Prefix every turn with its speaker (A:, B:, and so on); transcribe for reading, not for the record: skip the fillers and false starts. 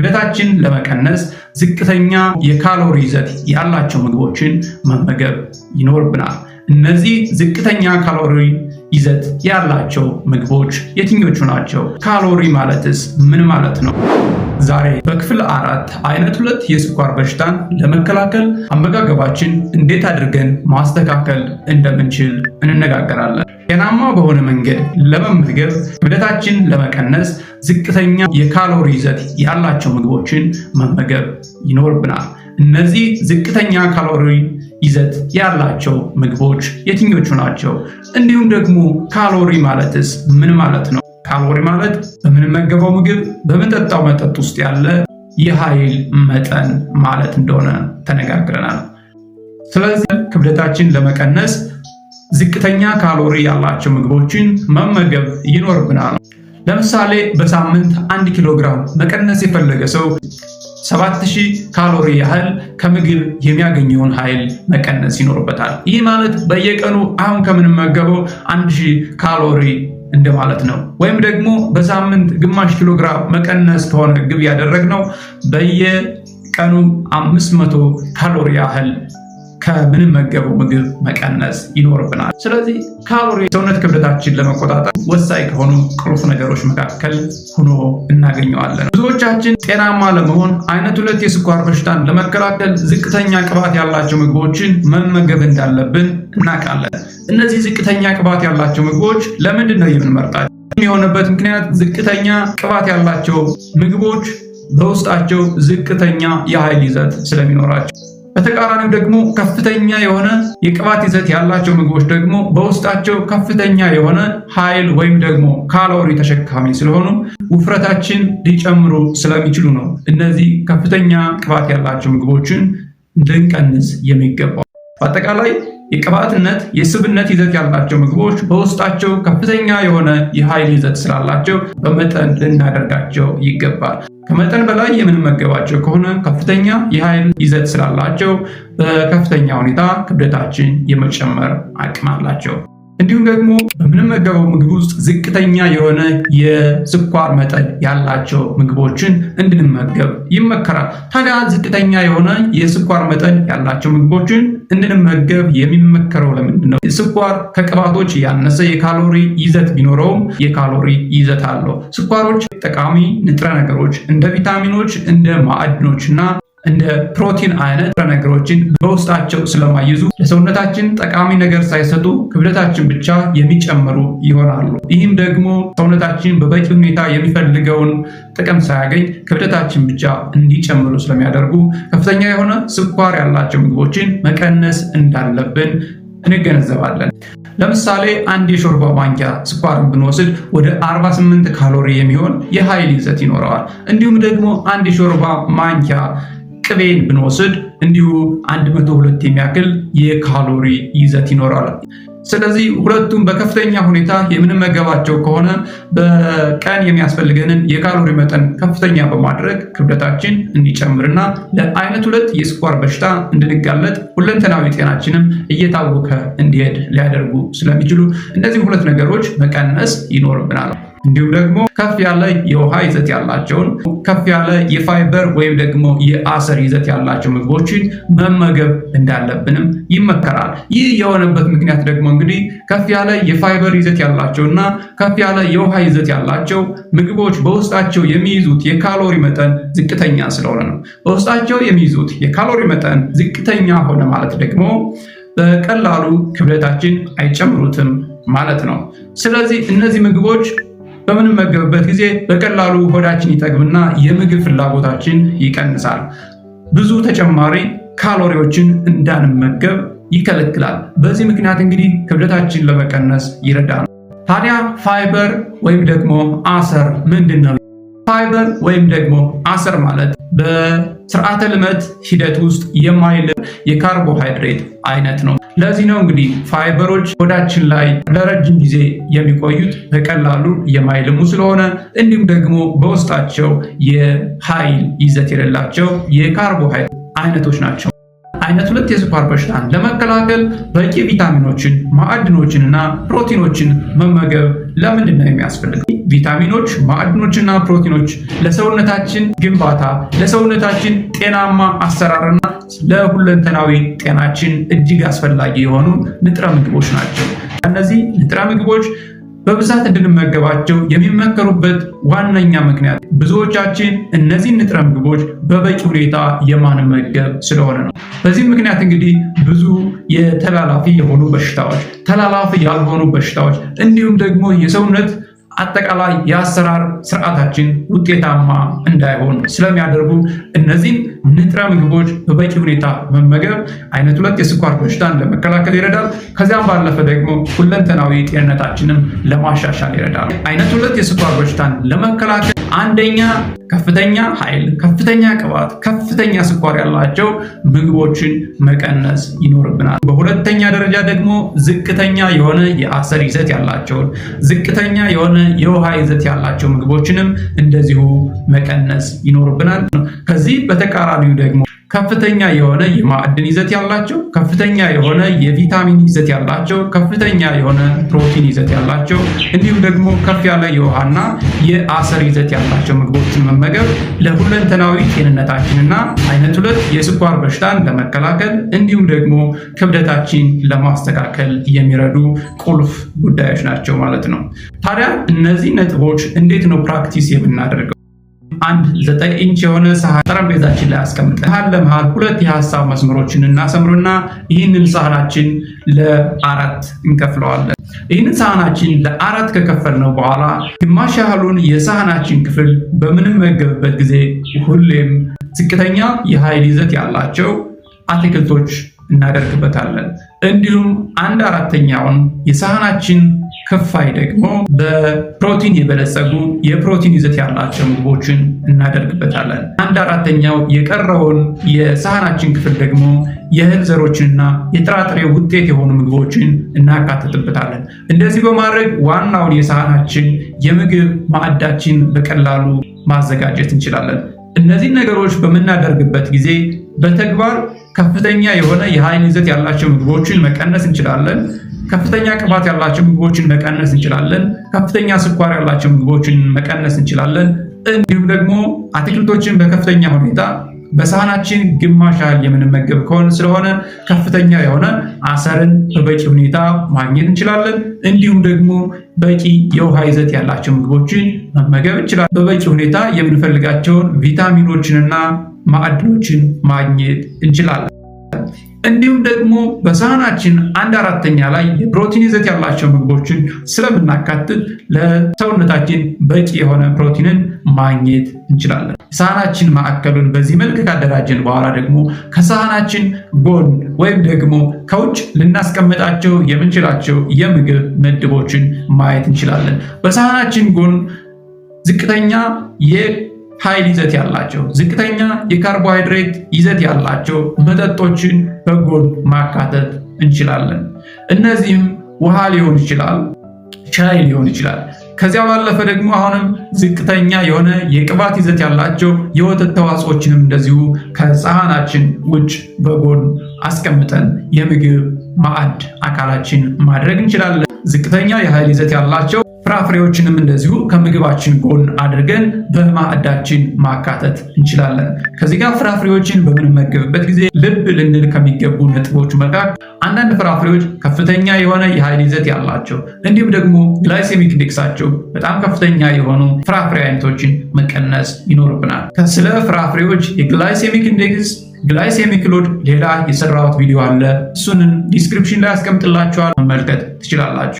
A: ክብደታችን ለመቀነስ ዝቅተኛ የካሎሪ ይዘት ያላቸው ምግቦችን መመገብ ይኖርብናል። እነዚህ ዝቅተኛ ካሎሪ ይዘት ያላቸው ምግቦች የትኞቹ ናቸው? ካሎሪ ማለትስ ምን ማለት ነው? ዛሬ በክፍል 4 አይነት 2 የስኳር በሽታን ለመከላከል አመጋገባችን እንዴት አድርገን ማስተካከል እንደምንችል እንነጋገራለን። ጤናማ በሆነ መንገድ ለመመገብ ክብደታችን ለመቀነስ ዝቅተኛ የካሎሪ ይዘት ያላቸው ምግቦችን መመገብ ይኖርብናል። እነዚህ ዝቅተኛ ካሎሪ ይዘት ያላቸው ምግቦች የትኞቹ ናቸው? እንዲሁም ደግሞ ካሎሪ ማለትስ ምን ማለት ነው? ካሎሪ ማለት በምንመገበው ምግብ፣ በምንጠጣው መጠጥ ውስጥ ያለ የኃይል መጠን ማለት እንደሆነ ተነጋግረናል። ስለዚህ ክብደታችን ለመቀነስ ዝቅተኛ ካሎሪ ያላቸው ምግቦችን መመገብ ይኖርብናል። ለምሳሌ በሳምንት 1 ኪሎ ግራም መቀነስ የፈለገ ሰው 7000 ካሎሪ ያህል ከምግብ የሚያገኘውን ኃይል መቀነስ ይኖርበታል። ይህ ማለት በየቀኑ አሁን ከምንመገበው 1000 ካሎሪ እንደማለት ነው። ወይም ደግሞ በሳምንት ግማሽ ኪሎ ግራም መቀነስ ከሆነ ግብ ያደረግነው በየቀኑ 500 ካሎሪ ያህል ከምንመገበው ምግብ መቀነስ ይኖርብናል። ስለዚህ ካሎሪ ሰውነት ክብደታችን ለመቆጣጠር ወሳኝ ከሆኑ ቁልፍ ነገሮች መካከል ሆኖ እናገኘዋለን። ብዙዎቻችን ጤናማ ለመሆን አይነት 2 የስኳር በሽታን ለመከላከል ዝቅተኛ ቅባት ያላቸው ምግቦችን መመገብ እንዳለብን እናውቃለን። እነዚህ ዝቅተኛ ቅባት ያላቸው ምግቦች ለምንድን ነው የምንመርጣቸው? የሆነበት ምክንያት ዝቅተኛ ቅባት ያላቸው ምግቦች በውስጣቸው ዝቅተኛ የኃይል ይዘት ስለሚኖራቸው፣ በተቃራኒው ደግሞ ከፍተኛ የሆነ የቅባት ይዘት ያላቸው ምግቦች ደግሞ በውስጣቸው ከፍተኛ የሆነ ኃይል ወይም ደግሞ ካሎሪ ተሸካሚ ስለሆኑ ውፍረታችን ሊጨምሩ ስለሚችሉ ነው እነዚህ ከፍተኛ ቅባት ያላቸው ምግቦችን እንድንቀንስ የሚገባው። በአጠቃላይ የቅባትነት የስብነት ይዘት ያላቸው ምግቦች በውስጣቸው ከፍተኛ የሆነ የኃይል ይዘት ስላላቸው በመጠን ልናደርጋቸው ይገባል። ከመጠን በላይ የምንመገባቸው ከሆነ ከፍተኛ የኃይል ይዘት ስላላቸው በከፍተኛ ሁኔታ ክብደታችን የመጨመር አቅም አላቸው። እንዲሁም ደግሞ በምንመገበው ምግብ ውስጥ ዝቅተኛ የሆነ የስኳር መጠን ያላቸው ምግቦችን እንድንመገብ ይመከራል። ታዲያ ዝቅተኛ የሆነ የስኳር መጠን ያላቸው ምግቦችን እንድንመገብ የሚመከረው ለምንድን ነው? ስኳር ከቅባቶች ያነሰ የካሎሪ ይዘት ቢኖረውም የካሎሪ ይዘት አለው። ስኳሮች ጠቃሚ ንጥረ ነገሮች እንደ ቪታሚኖች፣ እንደ ማዕድኖች እና እንደ ፕሮቲን አይነት ነገሮችን በውስጣቸው ስለማይዙ ለሰውነታችን ጠቃሚ ነገር ሳይሰጡ ክብደታችን ብቻ የሚጨምሩ ይሆናሉ። ይህም ደግሞ ሰውነታችን በበቂ ሁኔታ የሚፈልገውን ጥቅም ሳያገኝ ክብደታችን ብቻ እንዲጨምሩ ስለሚያደርጉ ከፍተኛ የሆነ ስኳር ያላቸው ምግቦችን መቀነስ እንዳለብን እንገነዘባለን። ለምሳሌ አንድ የሾርባ ማንኪያ ስኳርን ብንወስድ ወደ 48 ካሎሪ የሚሆን የኃይል ይዘት ይኖረዋል። እንዲሁም ደግሞ አንድ የሾርባ ማንኪያ ቅቤን ብንወስድ እንዲሁ 102 የሚያክል የካሎሪ ይዘት ይኖራል። ስለዚህ ሁለቱም በከፍተኛ ሁኔታ የምንመገባቸው ከሆነ በቀን የሚያስፈልገንን የካሎሪ መጠን ከፍተኛ በማድረግ ክብደታችን እንዲጨምርና ለአይነት 2 የስኳር በሽታ እንድንጋለጥ ሁለንተናዊ ጤናችንም እየታወከ እንዲሄድ ሊያደርጉ ስለሚችሉ እነዚህ 2 ነገሮች መቀነስ ይኖርብናል። እንዲሁም ደግሞ ከፍ ያለ የውሃ ይዘት ያላቸውን ከፍ ያለ የፋይበር ወይም ደግሞ የአሰር ይዘት ያላቸው ምግቦችን መመገብ እንዳለብንም ይመከራል። ይህ የሆነበት ምክንያት ደግሞ እንግዲህ ከፍ ያለ የፋይበር ይዘት ያላቸውና ከፍ ያለ የውሃ ይዘት ያላቸው ምግቦች በውስጣቸው የሚይዙት የካሎሪ መጠን ዝቅተኛ ስለሆነ ነው። በውስጣቸው የሚይዙት የካሎሪ መጠን ዝቅተኛ ሆነ ማለት ደግሞ በቀላሉ ክብደታችን አይጨምሩትም ማለት ነው። ስለዚህ እነዚህ ምግቦች በምንመገብበት ጊዜ በቀላሉ ሆዳችን ይጠግብና የምግብ ፍላጎታችን ይቀንሳል። ብዙ ተጨማሪ ካሎሪዎችን እንዳንመገብ ይከለክላል። በዚህ ምክንያት እንግዲህ ክብደታችን ለመቀነስ ይረዳል። ታዲያ ፋይበር ወይም ደግሞ አሰር ምንድን ነው? ፋይበር ወይም ደግሞ አሰር ማለት በስርዓተ ልመት ሂደት ውስጥ የማይለቅ የካርቦሃይድሬት አይነት ነው። ለዚህ ነው እንግዲህ ፋይበሮች ሆዳችን ላይ ለረጅም ጊዜ የሚቆዩት በቀላሉ የማይልሙ ስለሆነ፣ እንዲሁም ደግሞ በውስጣቸው የኃይል ይዘት የሌላቸው የካርቦሃይድሬት አይነቶች ናቸው። አይነት 2 የስኳር በሽታን ለመከላከል በቂ ቪታሚኖችን፣ ማዕድኖችንና ፕሮቲኖችን መመገብ ለምንድን ነው የሚያስፈልገው? ቪታሚኖች፣ ማዕድኖችና ፕሮቲኖች ለሰውነታችን ግንባታ፣ ለሰውነታችን ጤናማ አሰራርና ለሁለንተናዊ ጤናችን እጅግ አስፈላጊ የሆኑ ንጥረ ምግቦች ናቸው። እነዚህ ንጥረ ምግቦች በብዛት እንድንመገባቸው የሚመከሩበት ዋነኛ ምክንያት ብዙዎቻችን እነዚህን ንጥረ ምግቦች በበቂ ሁኔታ የማንመገብ ስለሆነ ነው። በዚህ ምክንያት እንግዲህ ብዙ የተላላፊ የሆኑ በሽታዎች፣ ተላላፊ ያልሆኑ በሽታዎች እንዲሁም ደግሞ የሰውነት አጠቃላይ የአሰራር ስርዓታችን ውጤታማ እንዳይሆን ስለሚያደርጉ እነዚህን ንጥረ ምግቦች በበቂ ሁኔታ መመገብ አይነት 2 የስኳር በሽታን ለመከላከል ይረዳል። ከዚያም ባለፈ ደግሞ ሁለንተናዊ ጤንነታችንን ለማሻሻል ይረዳል። አይነት 2 የስኳር በሽታን ለመከላከል አንደኛ ከፍተኛ ኃይል፣ ከፍተኛ ቅባት፣ ከፍተኛ ስኳር ያላቸው ምግቦችን መቀነስ ይኖርብናል። በሁለተኛ ደረጃ ደግሞ ዝቅተኛ የሆነ የአሰር ይዘት ያላቸውን፣ ዝቅተኛ የሆነ የውሃ ይዘት ያላቸው ምግቦችንም እንደዚሁ መቀነስ ይኖርብናል። ከዚህ በተቃራኒው ደግሞ ከፍተኛ የሆነ የማዕድን ይዘት ያላቸው፣ ከፍተኛ የሆነ የቪታሚን ይዘት ያላቸው፣ ከፍተኛ የሆነ ፕሮቲን ይዘት ያላቸው እንዲሁም ደግሞ ከፍ ያለ የውሃና የአሰር ይዘት ያላቸው ምግቦችን መመገብ ለሁለንተናዊ ጤንነታችንና አይነት 2 የስኳር በሽታን ለመከላከል እንዲሁም ደግሞ ክብደታችን ለማስተካከል የሚረዱ ቁልፍ ጉዳዮች ናቸው ማለት ነው። ታዲያ እነዚህ ነጥቦች እንዴት ነው ፕራክቲስ የምናደርገው? አንድ 9 ኢንች የሆነ ሳህን ጠረጴዛችን ላይ አስቀምጠን መሃል ለመሃል 2 የሐሳብ መስመሮችን እናሰምሩና ይህንን ሳህናችን ለ4 እንከፍለዋለን። ይህንን ሳህናችን ለ4 ከከፈልነው በኋላ ግማሽ ያህሉን የሳህናችን ክፍል በምንመገብበት ጊዜ ሁሌም ዝቅተኛ የኃይል ይዘት ያላቸው አትክልቶች እናደርግበታለን። እንዲሁም 1/4ኛውን የሳህናችን ክፋይ ደግሞ በፕሮቲን የበለጸጉ የፕሮቲን ይዘት ያላቸው ምግቦችን እናደርግበታለን። 1/4ኛው የቀረውን የሳህናችን ክፍል ደግሞ የእህል ዘሮችንና የጥራጥሬ ውጤት የሆኑ ምግቦችን እናካትትበታለን። እንደዚህ በማድረግ ዋናውን የሳህናችን የምግብ ማዕዳችን በቀላሉ ማዘጋጀት እንችላለን። እነዚህ ነገሮች በምናደርግበት ጊዜ በተግባር ከፍተኛ የሆነ የኃይል ይዘት ያላቸው ምግቦችን መቀነስ እንችላለን። ከፍተኛ ቅባት ያላቸው ምግቦችን መቀነስ እንችላለን። ከፍተኛ ስኳር ያላቸው ምግቦችን መቀነስ እንችላለን። እንዲሁም ደግሞ አትክልቶችን በከፍተኛ ሁኔታ በሳህናችን ግማሽ ያህል የምንመገብ ከሆነ ስለሆነ ከፍተኛ የሆነ አሰርን በበቂ ሁኔታ ማግኘት እንችላለን። እንዲሁም ደግሞ በቂ የውሃ ይዘት ያላቸው ምግቦችን መመገብ እንችላለን። በበቂ ሁኔታ የምንፈልጋቸውን ቪታሚኖችንና ማዕድኖችን ማግኘት እንችላለን። እንዲሁም ደግሞ በሳህናችን 1/4ኛ ላይ የፕሮቲን ይዘት ያላቸው ምግቦችን ስለምናካትት ለሰውነታችን በቂ የሆነ ፕሮቲንን ማግኘት እንችላለን። ሳህናችን ማዕከሉን በዚህ መልክ ካደራጀን በኋላ ደግሞ ከሳህናችን ጎን ወይም ደግሞ ከውጭ ልናስቀምጣቸው የምንችላቸው የምግብ ምድቦችን ማየት እንችላለን። በሳህናችን ጎን ዝቅተኛ ኃይል ይዘት ያላቸው፣ ዝቅተኛ የካርቦሃይድሬት ይዘት ያላቸው መጠጦችን በጎን ማካተት እንችላለን። እነዚህም ውሃ ሊሆን ይችላል፣ ሻይ ሊሆን ይችላል። ከዚያ ባለፈ ደግሞ አሁንም ዝቅተኛ የሆነ የቅባት ይዘት ያላቸው የወተት ተዋጽኦችንም እንደዚሁ ከሳህናችን ውጭ በጎን አስቀምጠን የምግብ ማዕድ አካላችን ማድረግ እንችላለን። ዝቅተኛ የኃይል ይዘት ያላቸው ፍራፍሬዎችንም እንደዚሁ ከምግባችን ጎን አድርገን በማዕዳችን ማካተት እንችላለን። ከዚህ ጋር ፍራፍሬዎችን በምንመገብበት ጊዜ ልብ ልንል ከሚገቡ ነጥቦች መካከል አንዳንድ ፍራፍሬዎች ከፍተኛ የሆነ የኃይል ይዘት ያላቸው እንዲሁም ደግሞ ግላይሴሚክ ኢንዴክሳቸው በጣም ከፍተኛ የሆኑ ፍራፍሬ አይነቶችን መቀነስ ይኖርብናል። ስለ ፍራፍሬዎች የግላይሴሚክ ኢንዴክስ፣ ግላይሴሚክ ሎድ ሌላ የሰራሁት ቪዲዮ አለ። እሱንን ዲስክሪፕሽን ላይ አስቀምጥላችኋል፣ መመልከት ትችላላችሁ።